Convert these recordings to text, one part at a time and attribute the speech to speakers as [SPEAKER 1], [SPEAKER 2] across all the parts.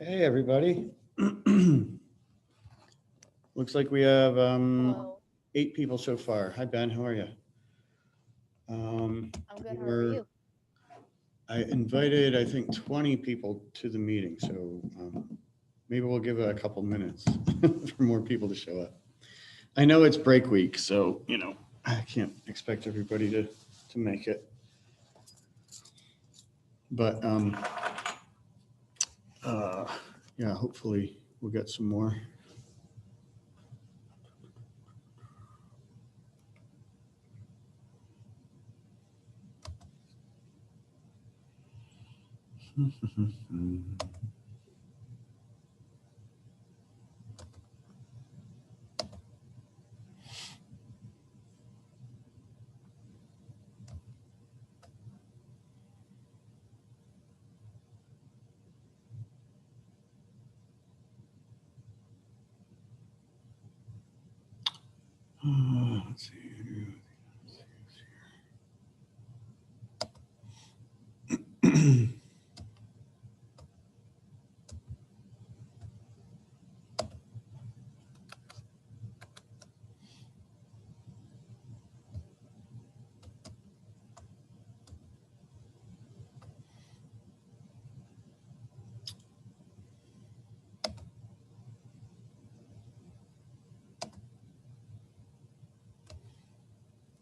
[SPEAKER 1] Hey, everybody. Looks like we have
[SPEAKER 2] Hello.
[SPEAKER 1] 8 people so far. Hi, Ben. How are you?
[SPEAKER 2] I'm good. How are
[SPEAKER 1] We're,
[SPEAKER 2] you?
[SPEAKER 1] I invited, I think, 20 people to the meeting, so maybe we'll give it a couple minutes for more people to show up. I know it's break week, so, I can't expect everybody to make it. But, yeah, hopefully we'll get some more. Let's see.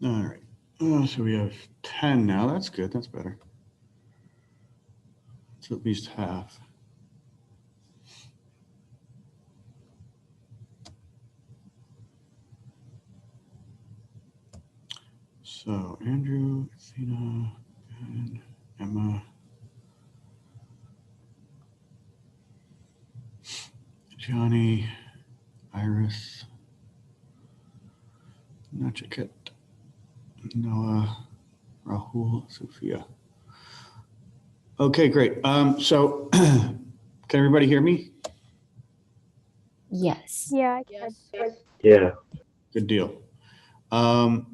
[SPEAKER 1] All right. So we have 10 now. That's good. That's better. It's at least half. So Andrew, Athena, Ben, Emma, Johnny, Iris, Nachiket, Noah, Rahul, Sophia. Okay, great. So can everybody hear me?
[SPEAKER 3] Yes.
[SPEAKER 2] Yeah, I can.
[SPEAKER 4] Yes. Yeah.
[SPEAKER 1] Good deal. All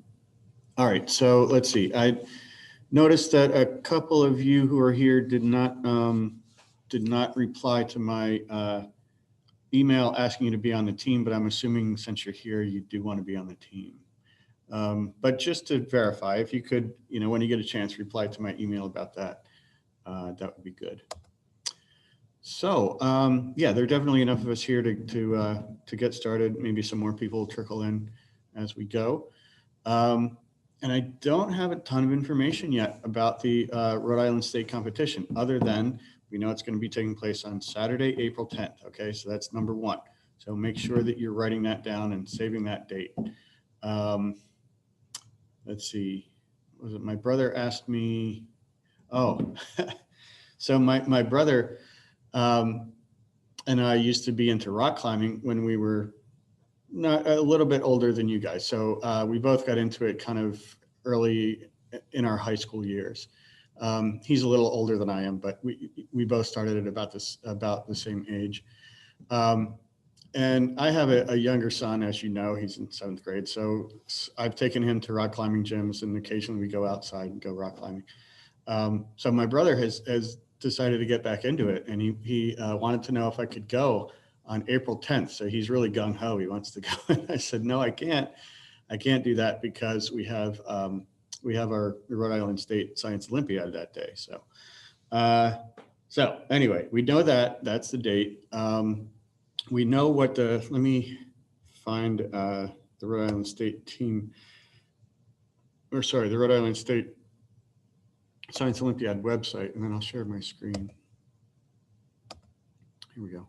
[SPEAKER 1] right, so let's see. I noticed that a couple of you who are here did not reply to my email asking you to be on the team, but I'm assuming since you're here, you do want to be on the team. But just to verify, if you could, when you get a chance, reply to my email about that. That would be good. So yeah, there are definitely enough of us here to get started. Maybe some more people will trickle in as we go. And I don't have a ton of information yet about the Rhode Island State competition, other than we know it's going to be taking place on Saturday, April 10th. Okay, so that's number one. So make sure that you're writing that down and saving that date. Let's see. Was it my brother asked me? Oh, so my brother and I used to be into rock climbing when we were not a little bit older than you guys. So we both got into it kind of early in our high school years. He's a little older than I am, but we both started at about the same age. And I have a younger son, as you know, he's in 7th grade. So I've taken him to rock climbing gyms, and occasionally we go outside and go rock climbing. So my brother has decided to get back into it, and he wanted to know if I could go on April 10th. So he's really gung ho. He wants to go. And I said, no, I can't do that because we have our Rhode Island State Science Olympiad that day. So anyway, we know that's the date. We know what let me find the Rhode Island State team, or sorry, the Rhode Island State Science Olympiad website, and then I'll share my screen. Here we go.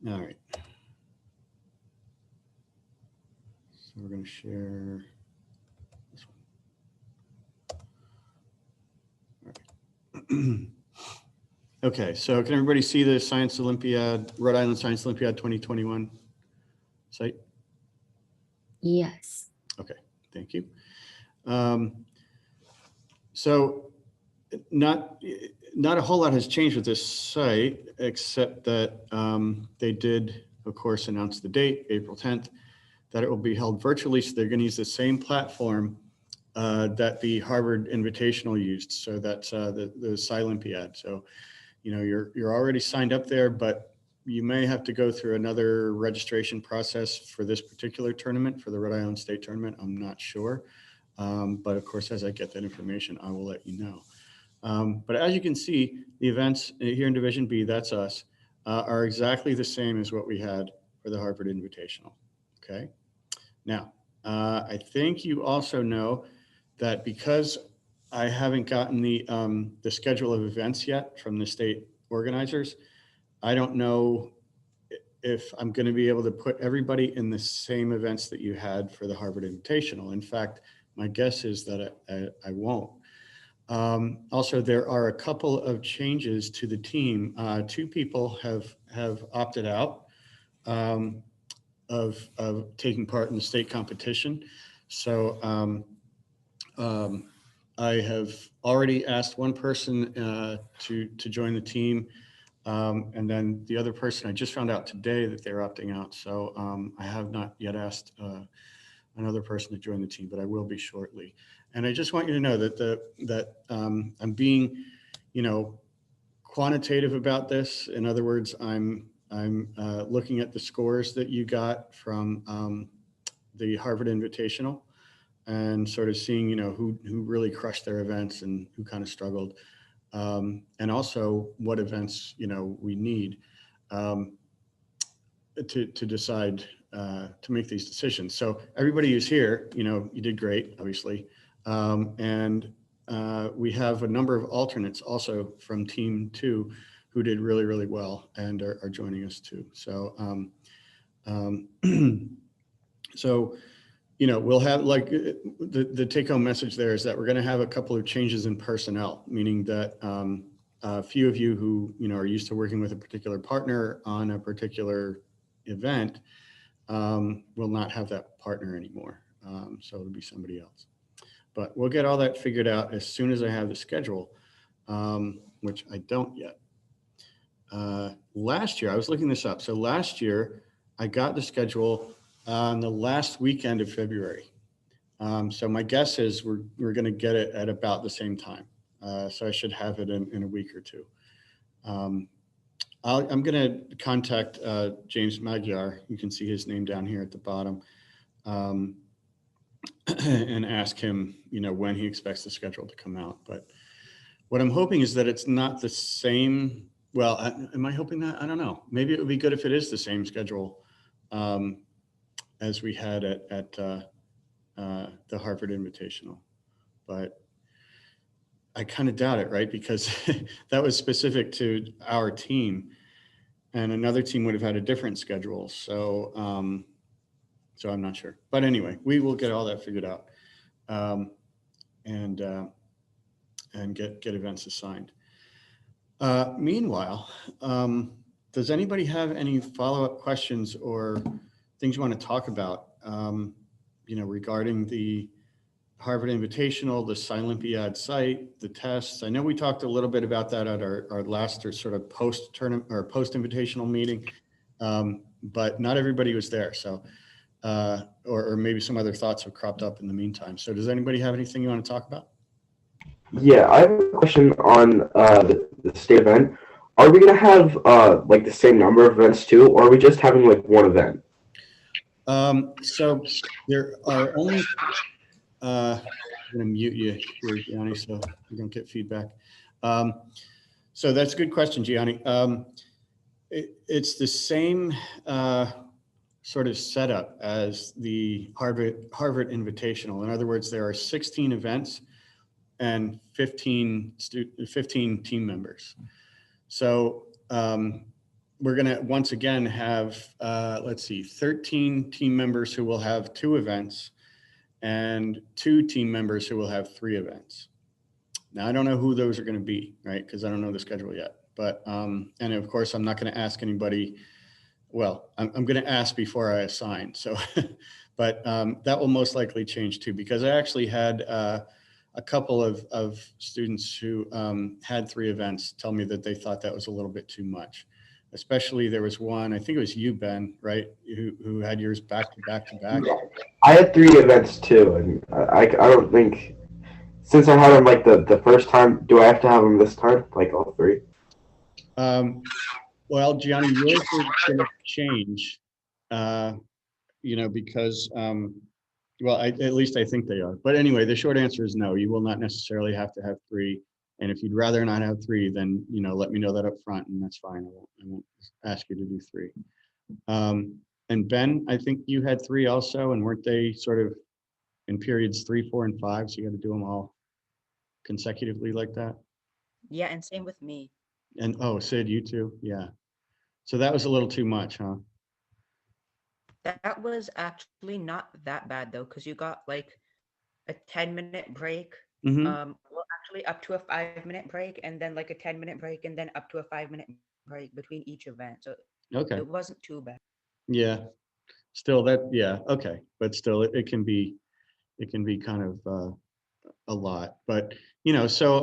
[SPEAKER 1] All right. So we're going to share this one. All right. Okay, so can everybody see the Science Olympiad, Rhode Island Science Olympiad 2021 site?
[SPEAKER 3] Yes.
[SPEAKER 1] Okay, thank you. So not a whole lot has changed with this site, except that they did, of course, announce the date, April 10th, that it will be held virtually. So they're going to use the same platform that the Harvard Invitational used. So that's the SciOlympiad. So, you're already signed up there, but you may have to go through another registration process for this particular tournament, for the Rhode Island State Tournament. I'm not sure. But of course, as I get that information, I will let you know. But as you can see, the events here in Division B, that's us, are exactly the same as what we had for the Harvard Invitational. Okay. Now, I think you also know that because I haven't gotten the schedule of events yet from the state organizers, I don't know if I'm going to be able to put everybody in the same events that you had for the Harvard Invitational. In fact, my guess is that I won't. Also, there are a couple of changes to the team. Two people have opted out of taking part in the state competition. So I have already asked one person to join the team. And then the other person, I just found out today that they're opting out. So I have not yet asked another person to join the team, but I will be shortly. And I just want you to know that I'm being, quantitative about this. In other words, I'm looking at the scores that you got from the Harvard Invitational and sort of seeing, who really crushed their events and who kind of struggled. And also what events, we need to decide to make these decisions. So everybody who's here, you did great, obviously. And we have a number of alternates also from Team 2 who did really, really well and are joining us too. So, so, we'll have like the take-home message there is that we're going to have a couple of changes in personnel, meaning that a few of you who are used to working with a particular partner on a particular event will not have that partner anymore. So it'll be somebody else. But we'll get all that figured out as soon as I have the schedule, which I don't yet. Last year, I was looking this up. So last year, I got the schedule on the last weekend of February. So my guess is we're going to get it at about the same time. So I should have it in a week or two. I'm going to contact James Magyar. You can see his name down here at the bottom, and ask him, when he expects the schedule to come out. But what I'm hoping is that it's not the same. Well, am I hoping that? I don't know. Maybe it would be good if it is the same schedule as we had at the Harvard Invitational, but I kind of doubt it, right? Because that was specific to our team, and another team would have had a different schedule. So, so I'm not sure. But anyway, we will get all that figured out, and get events assigned. Meanwhile, does anybody have any follow-up questions or things you want to talk about, regarding the Harvard Invitational, the SciOlympiad site, the tests? I know we talked a little bit about that at our last sort of post-tournament or post-invitational meeting, but not everybody was there. So, or maybe some other thoughts have cropped up in the meantime. So does anybody have anything you want to talk about?
[SPEAKER 2] Yeah, I have a question on the state event. Are we going to have like the same number of events too, or are we just having like one event?
[SPEAKER 1] So there are only, I'm going to mute you here, Gianni, so you don't get feedback. So that's a good question, Gianni. It's the same sort of setup as the Harvard Invitational. In other words, there are 16 events and 15 team members. So we're going to once again have, 13 team members who will have 2 events and 2 team members who will have 3 events. Now, I don't know who those are going to be, right? Because I don't know the schedule yet. But, and of course, I'm not going to ask anybody. Well, I'm going to ask before I assign. So, but that will most likely change too, because I actually had a couple of students who had 3 events tell me that they thought that was a little bit too much. Especially there was one, I think it was you, Ben, right? Who had yours back to back to back.
[SPEAKER 2] I had 3 events too, and I don't think since I had them like the first time, do I have to have them this time, like all 3?
[SPEAKER 1] Um, well, Gianni, yours are going to change, uh, because, well, at least I think they are. But anyway, the short answer is no. You will not necessarily have to have 3. And if you'd rather not have 3, then let me know that up front, and that's fine. I won't ask you to do 3. And Ben, I think you had 3 also, and weren't they sort of in periods 3, 4, and 5? So you got to do them all consecutively like that.
[SPEAKER 3] Yeah, and same with me.
[SPEAKER 1] And oh, Sid, you too. Yeah. So that was a little too much, huh?
[SPEAKER 3] That was actually not that bad though, because you got like a 10-minute break.
[SPEAKER 1] Mm-hmm.
[SPEAKER 3] Well, actually up to a 5-minute break, and then like a 10-minute break, and then up to a 5-minute break between each event. So
[SPEAKER 1] Okay.
[SPEAKER 3] it wasn't too bad.
[SPEAKER 1] Yeah. Still that, yeah. Okay. But still, it can be kind of a lot. But so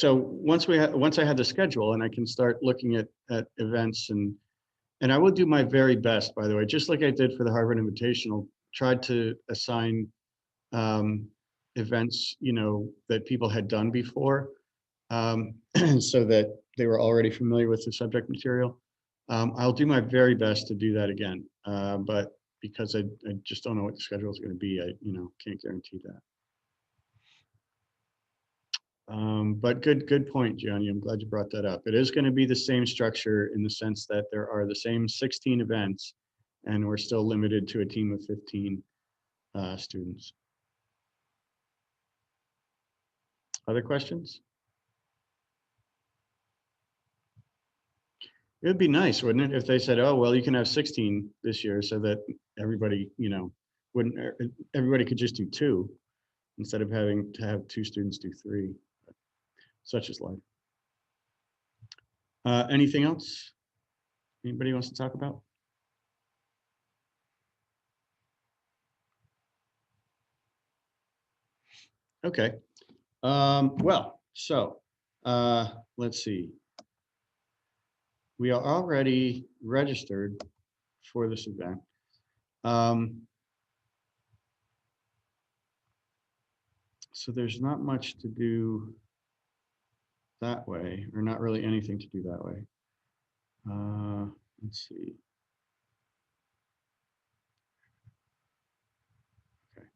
[SPEAKER 1] once I had the schedule and I can start looking at events, and I will do my very best, by the way, just like I did for the Harvard Invitational, tried to assign um, events, that people had done before, so that they were already familiar with the subject material. I'll do my very best to do that again, but because I just don't know what the schedule is going to be, I can't guarantee that. But good point, Gianni. I'm glad you brought that up. It is going to be the same structure in the sense that there are the same 16 events, and we're still limited to a team of 15 students. Other questions? It would be nice, wouldn't it, if they said, "Oh, well, you can have 16 this year," so that everybody, wouldn't everybody could just do 2 instead of having to have 2 students do 3. Such is life. Anything else? Anybody wants to talk about? Okay. Well, so let's see. We are already registered for this event. So there's not much to do that way, or not really anything to do that way. Let's see. Okay.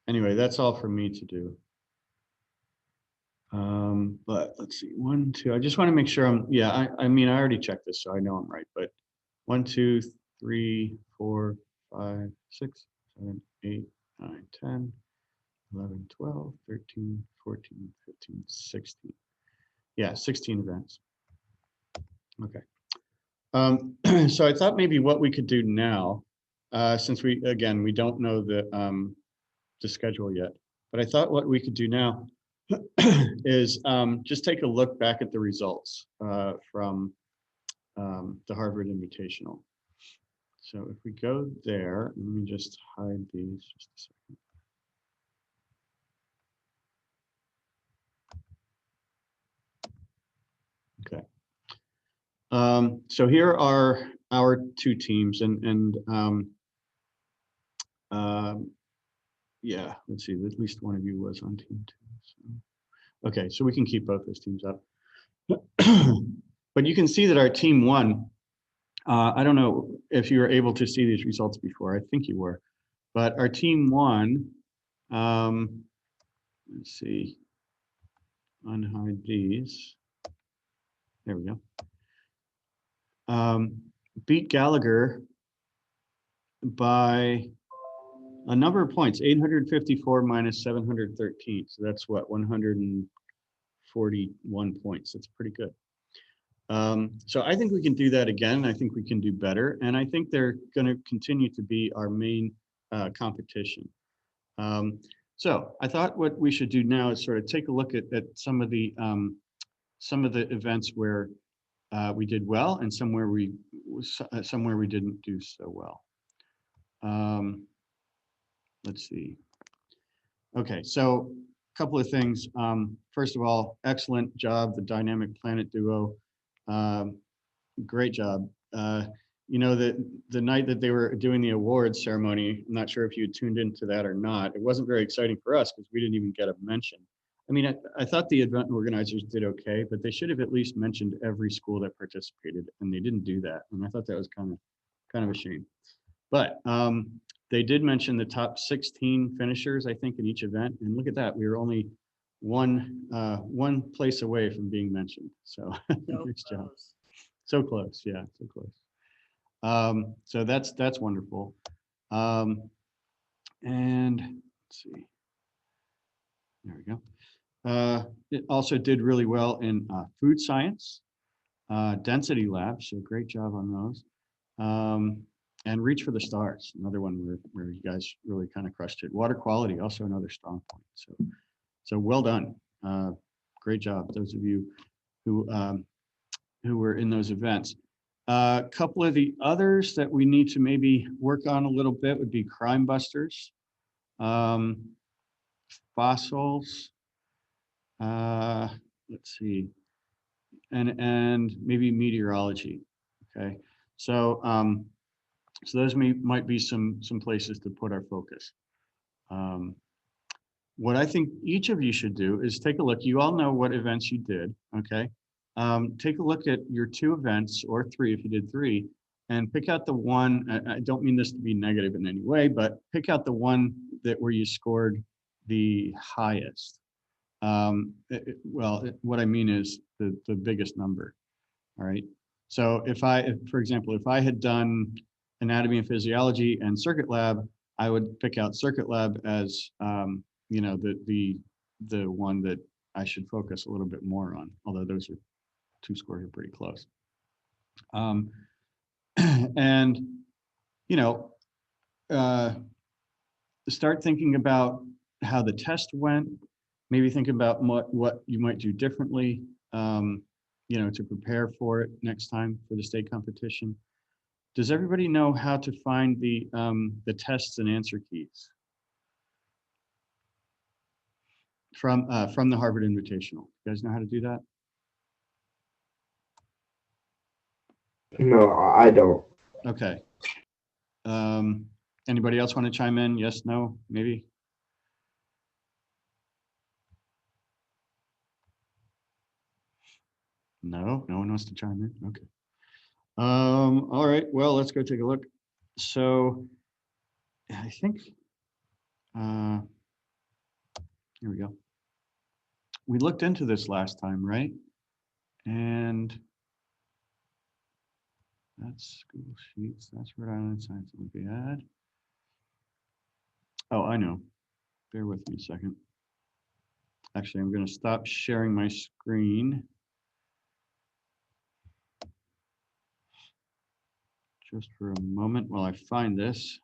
[SPEAKER 1] Anyway, that's all for me to do. But let's see, 1, 2. I just want to make sure yeah, I mean, I already checked this, so I know I'm right, but 1, 2, 3, 4, 5, 6, 7, 8, 9, 10, 11, 12, 13, 14, 15, 16. Yeah, 16 events. Okay. So I thought maybe what we could do now, since we don't know the schedule yet, but I thought what we could do now is just take a look back at the results from the Harvard Invitational. So if we go there, let me just hide these just a second. Okay. So here are our 2 teams, and yeah, let's see, at least one of you was on team 2. So. Okay, so we can keep both those teams up. But you can see that our team 1, I don't know if you were able to see these results before. I think you were. But our team 1, let's see, unhide these. There we go. Beat Gallagher by a number of points, 854 minus 713. So that's what, 141 points. That's pretty good. So I think we can do that again. I think we can do better. And I think they're going to continue to be our main competition. So I thought what we should do now is sort of take a look at some of the events where we did well and somewhere we didn't do so well. Let's see. Okay, so a couple of things. First of all, excellent job, the Dynamic Planet duo. Great job. You know, the night that they were doing the awards ceremony, I'm not sure if you had tuned into that or not. It wasn't very exciting for us because we didn't even get a mention. I mean, I thought the event organizers did okay, but they should have at least mentioned every school that participated, and they didn't do that. And I thought that was kind of a shame. But they did mention the top 16 finishers, I think, in each event. And look at that, we were only one place away from being mentioned. So
[SPEAKER 3] So
[SPEAKER 1] nice job.
[SPEAKER 3] close.
[SPEAKER 1] So close, yeah, so close. So that's wonderful. And let's see, there we go. It also did really well in food science, density lab, so great job on those. And reach for the stars, another one where you guys really kind of crushed it. Water quality, also another strong point. So well done. Great job, those of you who were in those events. A couple of the others that we need to maybe work on a little bit would be crime busters, fossils, let's see, and maybe meteorology. Okay, so so those might be some places to put our focus. What I think each of you should do is take a look. You all know what events you did, okay? Take a look at your 2 events, or 3 if you did 3, and pick out the one. I don't mean this to be negative in any way, but pick out the one that where you scored the highest. What I mean is the biggest number. All right. So for example, if I had done anatomy and physiology and circuit lab, I would pick out circuit lab as you know, the one that I should focus a little bit more on, although those are 2 scores are pretty close. And you know, start thinking about how the test went. Maybe think about what you might do differently, you know, to prepare for it next time for the state competition. Does everybody know how to find the tests and answer keys from the Harvard Invitational? You guys know how to do that?
[SPEAKER 2] No, I don't.
[SPEAKER 1] Okay. Anybody else want to chime in? Yes, no, maybe? No, no one wants to chime in. Okay. All right. Well, let's go take a look. So I think here we go. We looked into this last time, right? And that's Google Sheets. That's Rhode Island Science Olympiad. Oh, I know. Bear with me a second. Actually, I'm going to stop sharing my screen just for a moment while I find this.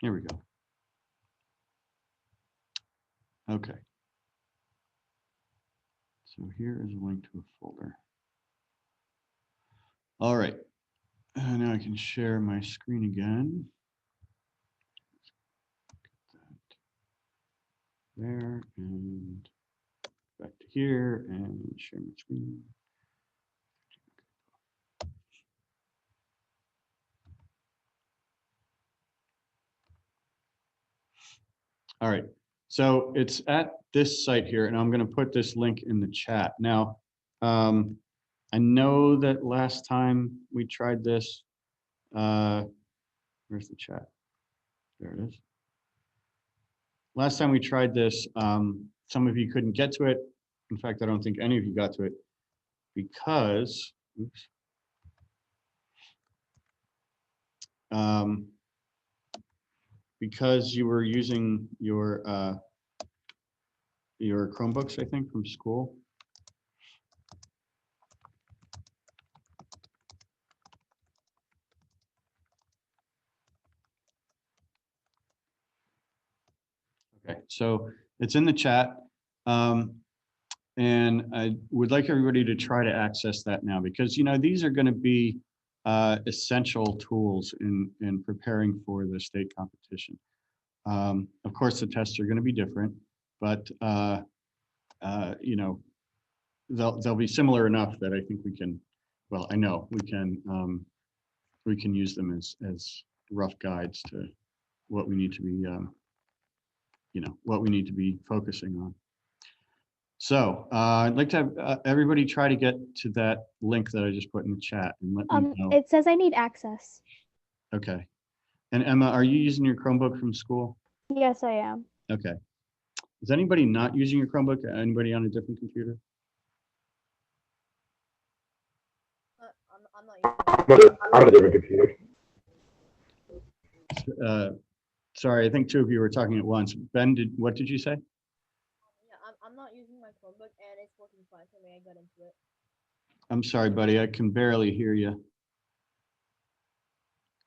[SPEAKER 1] Here we go. Okay. So here is a link to a folder. All right. Now I can share my screen again. There and back to here and share my screen. All right, so it's at this site here, and I'm going to put this link in the chat. Now, I know that last time we tried this, where's the chat? There it is. Last time we tried this, some of you couldn't get to it. In fact, I don't think any of you got to it because, oops. Because you were using your Chromebooks, I think, from school. Okay, so it's in the chat. And I would like everybody to try to access that now because, these are going to be essential tools in preparing for the state competition. Of course, the tests are going to be different, but, they'll be similar enough that I think we can, well, I know we can use them as rough guides to what we need to be, what we need to be focusing on. So I'd like to have everybody try to get to that link that I just put in the chat and let me know.
[SPEAKER 4] It says I need access.
[SPEAKER 1] Okay. And Emma, are you using your Chromebook from school?
[SPEAKER 4] Yes, I am.
[SPEAKER 1] Okay. Is anybody not using your Chromebook? Anybody on a different computer?
[SPEAKER 2] I'm on a different computer.
[SPEAKER 1] Sorry, I think two of you were talking at once. Ben, what did you say?
[SPEAKER 5] Yeah, I'm not using my Chromebook and it's working fine for me. I got into it.
[SPEAKER 1] I'm sorry, buddy. I can barely hear you.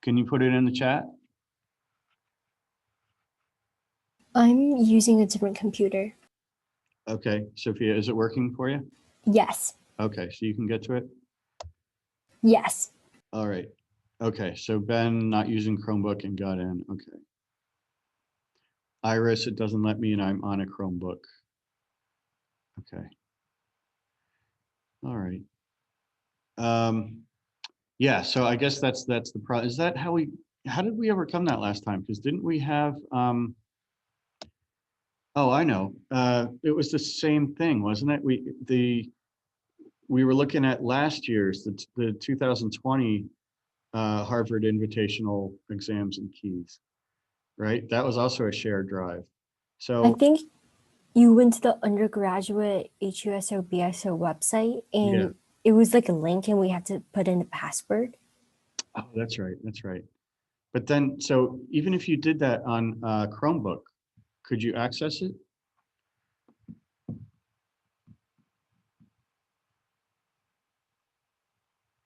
[SPEAKER 1] Can you put it in the chat?
[SPEAKER 6] I'm using a different computer.
[SPEAKER 1] Okay, Sophia, is it working for you?
[SPEAKER 6] Yes.
[SPEAKER 1] Okay, so you can get to it?
[SPEAKER 6] Yes.
[SPEAKER 1] All right. Okay, so Ben not using Chromebook and got in. Okay. Iris, it doesn't let me and I'm on a Chromebook. Okay. All right. Yeah, so I guess that's the problem. Is that how did we overcome that last time? Because didn't we have oh, I know. It was the same thing, wasn't it? We were looking at last year's the 2020 Harvard Invitational exams and keys, right? That was also a shared drive.
[SPEAKER 6] I
[SPEAKER 1] So
[SPEAKER 6] think you went to the undergraduate HUSO BSO website and
[SPEAKER 1] yeah.
[SPEAKER 6] it was like a link and we had to put in a password.
[SPEAKER 1] Oh, that's right. That's right. But then, so even if you did that on Chromebook, could you access it?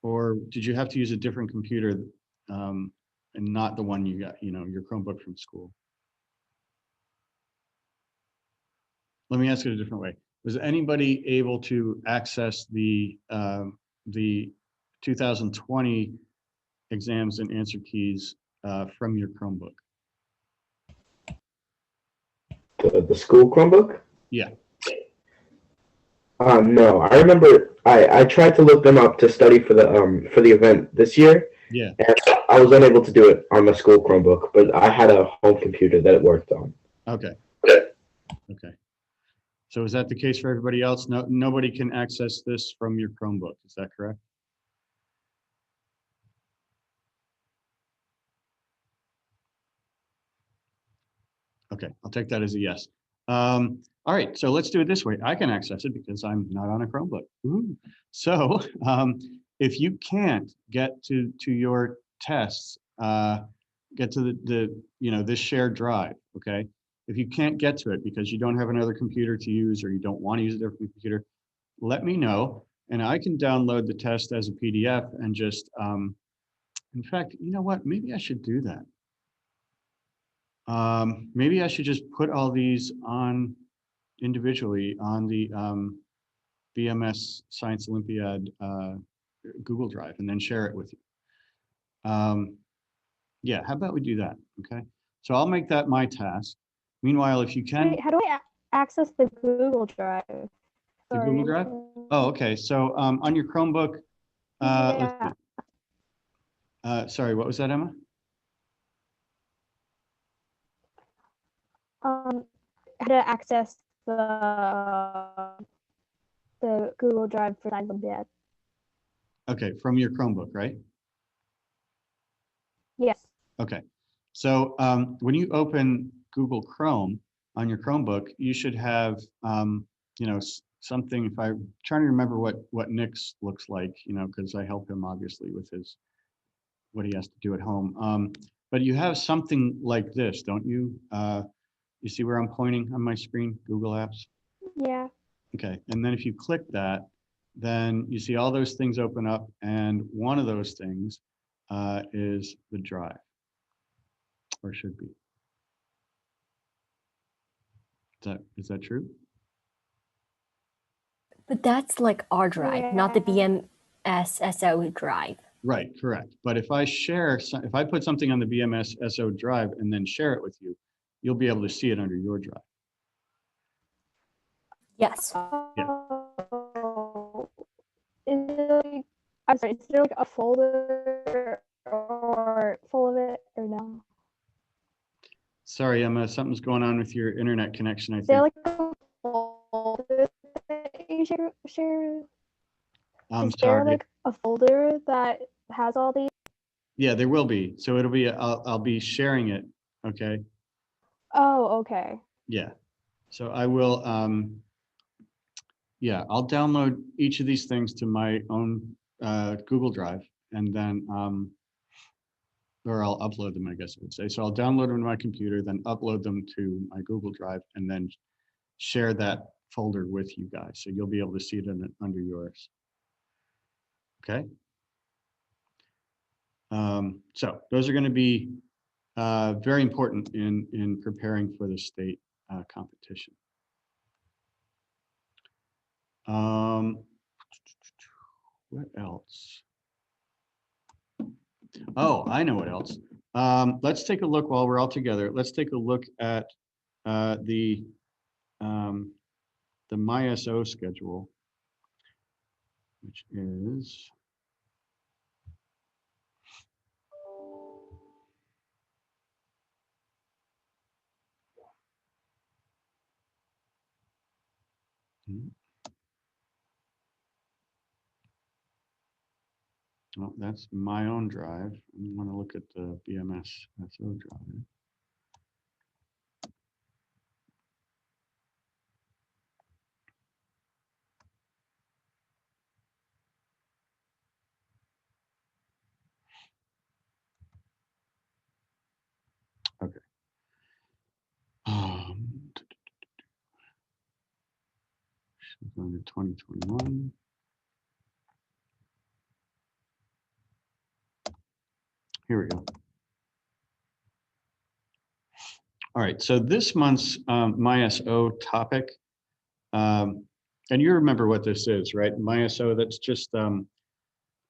[SPEAKER 1] Or did you have to use a different computer and not the one you got, your Chromebook from school? Let me ask it a different way. Was anybody able to access the 2020 exams and answer keys from your Chromebook?
[SPEAKER 2] The school Chromebook?
[SPEAKER 1] Yeah.
[SPEAKER 2] No, I remember I tried to look them up to study for the event this year.
[SPEAKER 1] Yeah.
[SPEAKER 2] And I was unable to do it on my school Chromebook, but I had a home computer that it worked on.
[SPEAKER 1] Okay. Okay. So is that the case for everybody else? No, nobody can access this from your Chromebook. Is that correct? Okay, I'll take that as a yes. All right, so let's do it this way. I can access it because I'm not on a Chromebook. Ooh. So if you can't get to your tests, get to this shared drive, okay? If you can't get to it because you don't have another computer to use or you don't want to use a different computer, let me know and I can download the test as a PDF and just, in fact, you know what? Maybe I should do that. Maybe I should just put all these on individually on the BMS Science Olympiad Google Drive and then share it with you. Yeah, how about we do that? Okay, so I'll make that my task. Meanwhile, if you can.
[SPEAKER 4] Wait, how do I access the Google Drive?
[SPEAKER 1] The Google Drive? Oh, okay. So on your Chromebook, let's
[SPEAKER 4] Yeah.
[SPEAKER 1] see. Sorry, what was that, Emma?
[SPEAKER 4] How to access the Google Drive for Science Olympiad?
[SPEAKER 1] Okay, from your Chromebook, right?
[SPEAKER 4] Yes.
[SPEAKER 1] Okay, so when you open Google Chrome on your Chromebook, you should have, something. If I'm trying to remember what Nick's looks like, because I help him obviously with what he has to do at home. But you have something like this, don't you? You see where I'm pointing on my screen, Google Apps?
[SPEAKER 4] Yeah.
[SPEAKER 1] Okay, and then if you click that, then you see all those things open up, and one of those things is the drive, or should be. Is that true?
[SPEAKER 6] But that's like our drive, not the
[SPEAKER 4] Yeah.
[SPEAKER 6] BMS SO drive.
[SPEAKER 1] Right, correct. But if I put something on the BMS SO drive and then share it with you, you'll be able to see it under your drive.
[SPEAKER 6] Yes.
[SPEAKER 1] Yeah.
[SPEAKER 4] Oh, is there like, I'm sorry, is there like a folder or full of it or no?
[SPEAKER 1] Sorry, Emma, something's going on with your internet connection, I
[SPEAKER 4] Is there
[SPEAKER 1] think.
[SPEAKER 4] like a folder that you share?
[SPEAKER 1] I'm
[SPEAKER 4] Is there
[SPEAKER 1] sorry.
[SPEAKER 4] like a folder that has all these?
[SPEAKER 1] Yeah, there will be. So it'll be, I'll be sharing it. Okay.
[SPEAKER 4] Oh, okay.
[SPEAKER 1] Yeah. So I will, yeah, I'll download each of these things to my own Google Drive, and then, or I'll upload them, I guess I would say. So I'll download them to my computer, then upload them to my Google Drive, and then share that folder with you guys. So you'll be able to see it under yours. Okay. So those are going to be very important in preparing for the state competition. What else? Oh, I know what else. Let's take a look while we're all together. Let's take a look at the MySO schedule, which is well, that's my own drive. I want to look at the BMS SO drive. Okay. Going to 2021. Here we go. All right, so this month's MySO topic, and you remember what this is, right? MySO, that's just,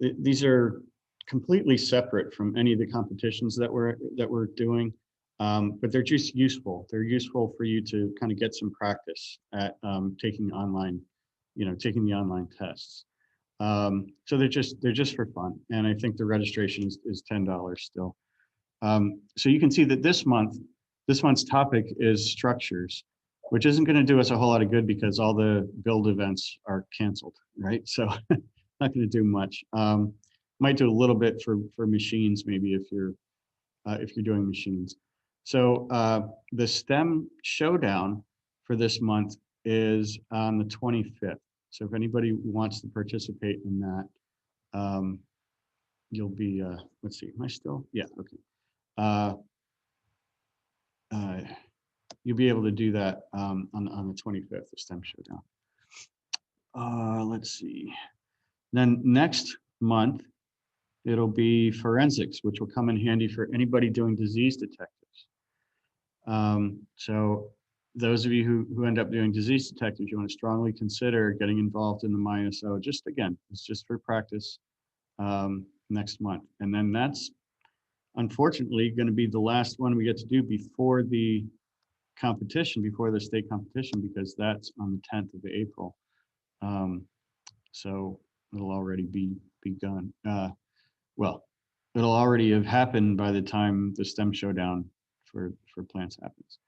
[SPEAKER 1] these are completely separate from any of the competitions that we're doing, but they're just useful. They're useful for you to kind of get some practice at taking online, taking the online tests. So they're just for fun, and I think the registration is $10 still. So you can see that this month's topic is structures, which isn't going to do us a whole lot of good because all the build events are canceled, right? So not going to do much. Might do a little bit for machines, maybe if you're doing machines. So the STEM showdown for this month is on the 25th. So if anybody wants to participate in that, you'll be, let's see, am I still? Yeah, okay. You'll be able to do that on the 25th, the STEM showdown. Let's see. Then next month, it'll be forensics, which will come in handy for anybody doing disease detectives. So those of you who end up doing disease detectives, you want to strongly consider getting involved in the MySO. Just again, it's just for practice next month. And then that's unfortunately going to be the last one we get to do before the competition, before the state competition, because that's on the 10th of April. So it'll already be begun. Well, it'll already have happened by the time the STEM showdown for plants happens.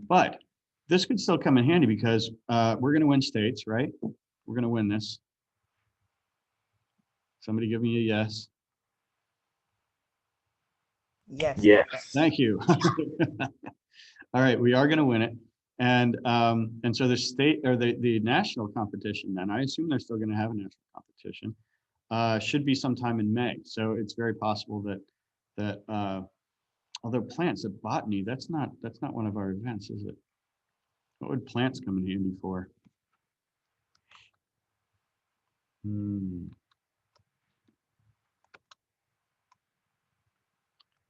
[SPEAKER 1] But this could still come in handy because we're going to win states, right? We're going to win this. Somebody give me a yes.
[SPEAKER 3] Yes.
[SPEAKER 2] Yes.
[SPEAKER 1] Thank you. All right, we are going to win it. And so the state or the national competition, then I assume they're still going to have a national competition, should be sometime in May. So it's very possible that although plants at botany, that's not one of our events, is it? What would plants come in handy for?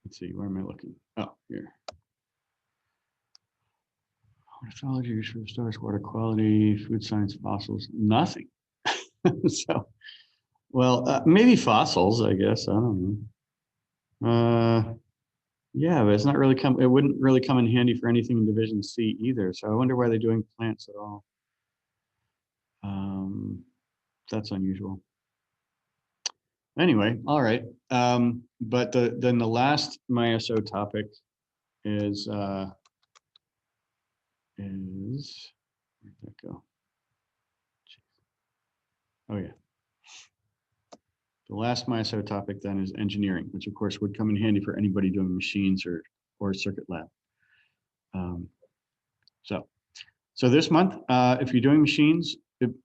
[SPEAKER 1] Let's see, where am I looking? Oh, here. Ornithology, use for the stars, water quality, food science, fossils, nothing. So, well, maybe fossils, I guess. I don't know. Yeah, but it's not really it wouldn't really come in handy for anything in Division C either. So I wonder why they're doing plants at all. That's unusual. Anyway, all right. But then the last MySO topic is where'd that go? Oh yeah. The last MySO topic then is engineering, which of course would come in handy for anybody doing machines or circuit lab. So this month, if you're doing machines,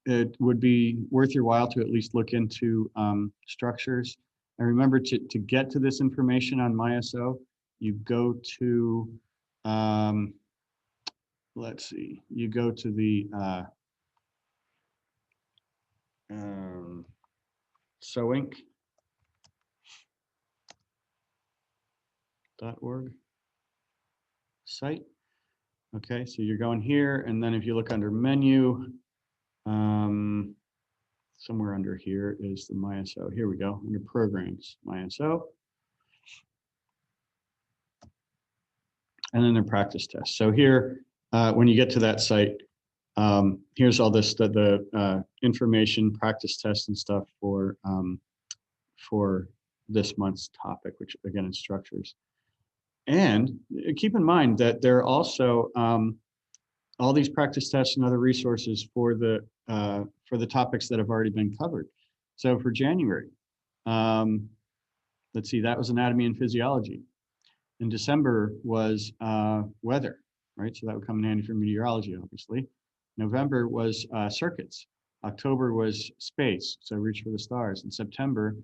[SPEAKER 1] it would be worth your while to at least look into structures. And remember to get to this information on MySO, you go to, let's see, you go to the SciOly.org site. Okay, so you're going here, and then if you look under menu, somewhere under here is the MySO. Here we go, under programs, MySO. And then the practice tests. So here, when you get to that site, here's all this, the information, practice tests and stuff for this month's topic, which again is structures. And keep in mind that there are also all these practice tests and other resources for the topics that have already been covered. So for January, let's see, that was anatomy and physiology. In December was weather, right? So that would come in handy for meteorology, obviously. November was circuits. October was space, so reach for the stars. And September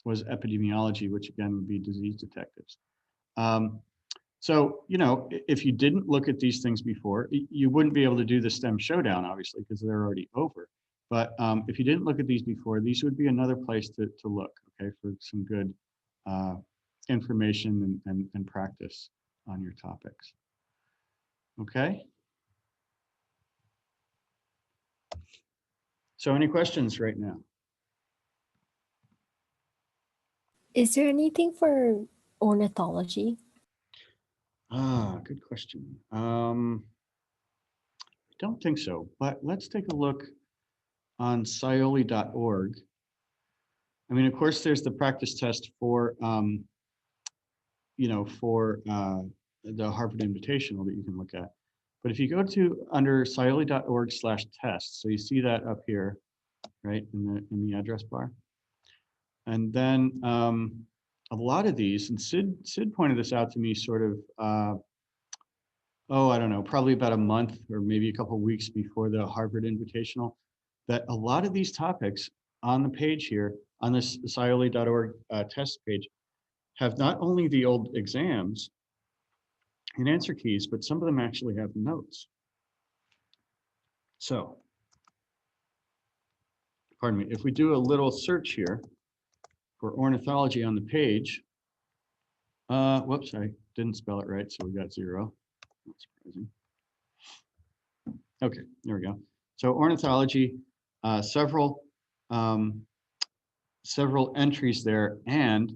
[SPEAKER 1] was epidemiology, which again would be disease detectives. So, you know, if you didn't look at these things before, you wouldn't be able to do the STEM showdown, obviously, because they're already over. But if you didn't look at these before, these would be another place to look, okay, for some good information and practice on your topics. Okay. So any questions right now?
[SPEAKER 6] Is there anything for ornithology?
[SPEAKER 1] Good question. I don't think so, but let's take a look on SciOly.org. I mean, of course, there's the practice test for, you know, for the Harvard Invitational that you can look at. But if you go to under SciOly.org/tests, so you see that up here, right, in the address bar. And then a lot of these, and Sid pointed this out to me sort of, I don't know, probably about a month or maybe a couple of weeks before the Harvard Invitational, that a lot of these topics on the page here, on this SciOly.org test page, have not only the old exams and answer keys, but some of them actually have notes. So, pardon me, if we do a little search here for ornithology on the page, whoops, I didn't spell it right, so we got 0. Not surprising. Okay, there we go. So ornithology, several entries there, and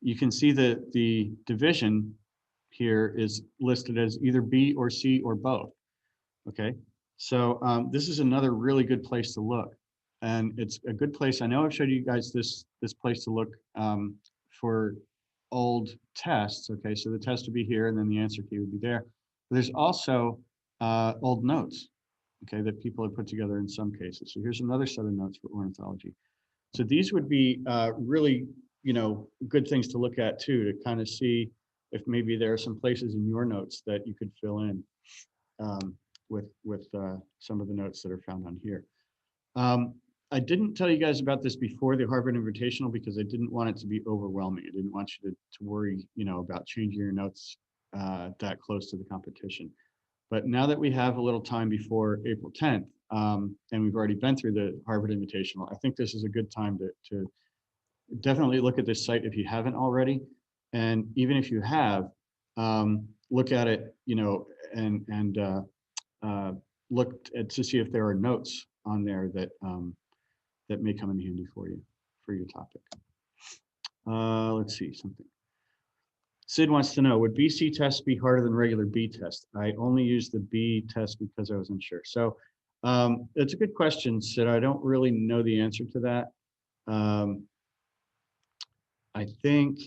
[SPEAKER 1] you can see that the division here is listed as either B or C or both. Okay, so this is another really good place to look, and it's a good place. I know I've showed you guys this place to look for old tests. Okay, so the test would be here, and then the answer key would be there. But there's also old notes, okay, that people have put together in some cases. So here's another set of notes for ornithology. So these would be really, you know, good things to look at too, to kind of see if maybe there are some places in your notes that you could fill in with some of the notes that are found on here. I didn't tell you guys about this before the Harvard Invitational because I didn't want it to be overwhelming. I didn't want you to worry, you know, about changing your notes that close to the competition. But now that we have a little time before April 10th, and we've already been through the Harvard Invitational, I think this is a good time to definitely look at this site if you haven't already. And even if you have, look at it, and look to see if there are notes on there that that may come in handy for you for your topic. Let's see something. Sid wants to know, would BC tests be harder than regular B test? I only used the B test because I wasn't sure. So it's a good question, Sid. I don't really know the answer to that. I think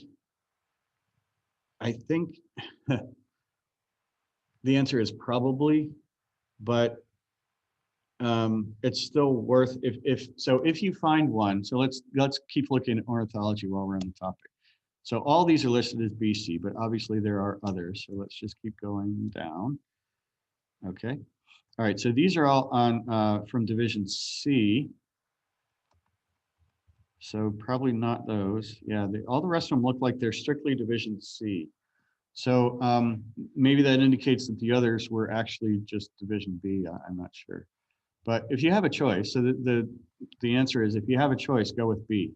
[SPEAKER 1] the answer is probably, but it's still worth if you find one. So let's keep looking at ornithology while we're on the topic. So all these are listed as BC, but obviously there are others. So let's just keep going down. Okay. All right. So these are all on from Division C. So probably not those. Yeah, all the rest of them look like they're strictly Division C. So maybe that indicates that the others were actually just Division B. I'm not sure. But if you have a choice, so the answer is, if you have a choice, go with B.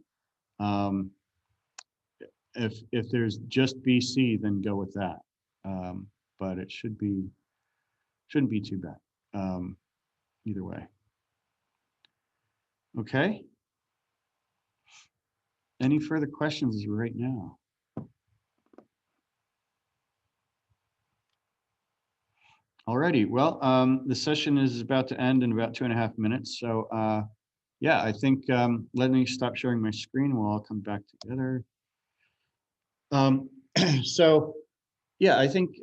[SPEAKER 1] If there's just BC, then go with that. But it shouldn't be too bad either way. Okay. Any further questions right now? Alrighty. Well, the session is about to end in about 2.5 minutes. So yeah, I think let me stop sharing my screen. We'll all come back together. So yeah, I think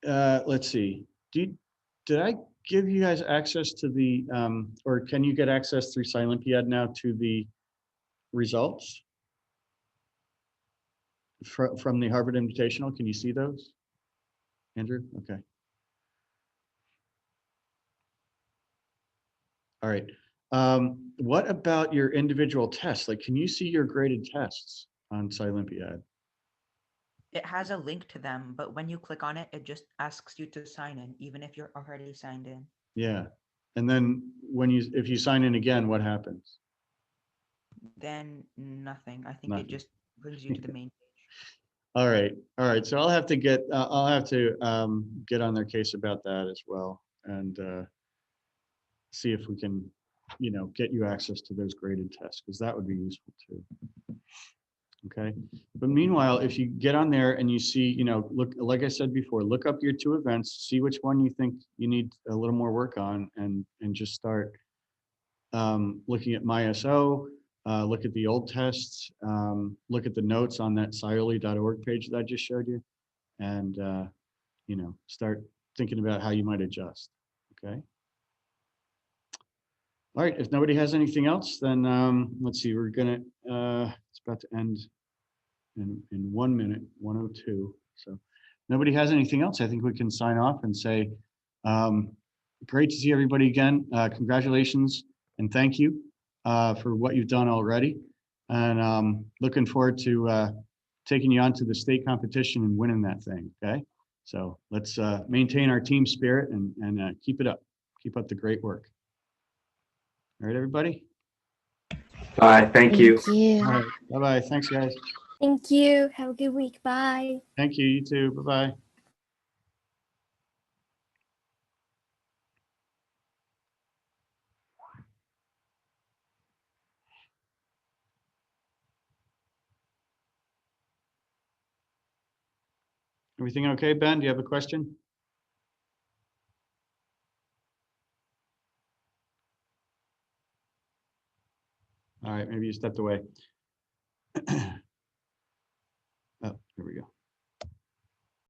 [SPEAKER 1] let's see. Did I give you guys access to the or can you get access through SciOlympiad now to the results from the Harvard Invitational? Can you see those, Andrew? Okay. All right. What about your individual tests? Like, can you see your graded tests on SciOlympiad?
[SPEAKER 3] It has a link to them, but when you click on it, it just asks you to sign in, even if you're already signed in.
[SPEAKER 1] Yeah. And then if you sign in again, what happens?
[SPEAKER 3] Then nothing. I think
[SPEAKER 1] Nothing.
[SPEAKER 3] it just brings you to the main page.
[SPEAKER 1] All right. All right. So I'll have to get on their case about that as well, and see if we can, get you access to those graded tests, because that would be useful too. Okay. But meanwhile, if you get on there and you see, look, like I said before, look up your 2 events, see which one you think you need a little more work on, and just start looking at MySO, look at the old tests, look at the notes on that SciOly.org page that I just showed you, and start thinking about how you might adjust. Okay. All right. If nobody has anything else, then let's see. We're gonna. It's about to end in 1 minute, 1:02. So nobody has anything else. I think we can sign off and say, great to see everybody again. Congratulations and thank you for what you've done already. And looking forward to taking you on to the state competition and winning that thing. Okay. So let's maintain our team spirit and keep it up. Keep up the great work. All right, everybody.
[SPEAKER 2] Bye. Thank you.
[SPEAKER 6] Thank you.
[SPEAKER 1] All right. Bye-bye. Thanks, guys.
[SPEAKER 6] Thank you. Have a good week. Bye.
[SPEAKER 1] Thank you. You too. Bye-bye. Everything okay, Ben? Do you have a question? All right, maybe you stepped away. Oh, here we go.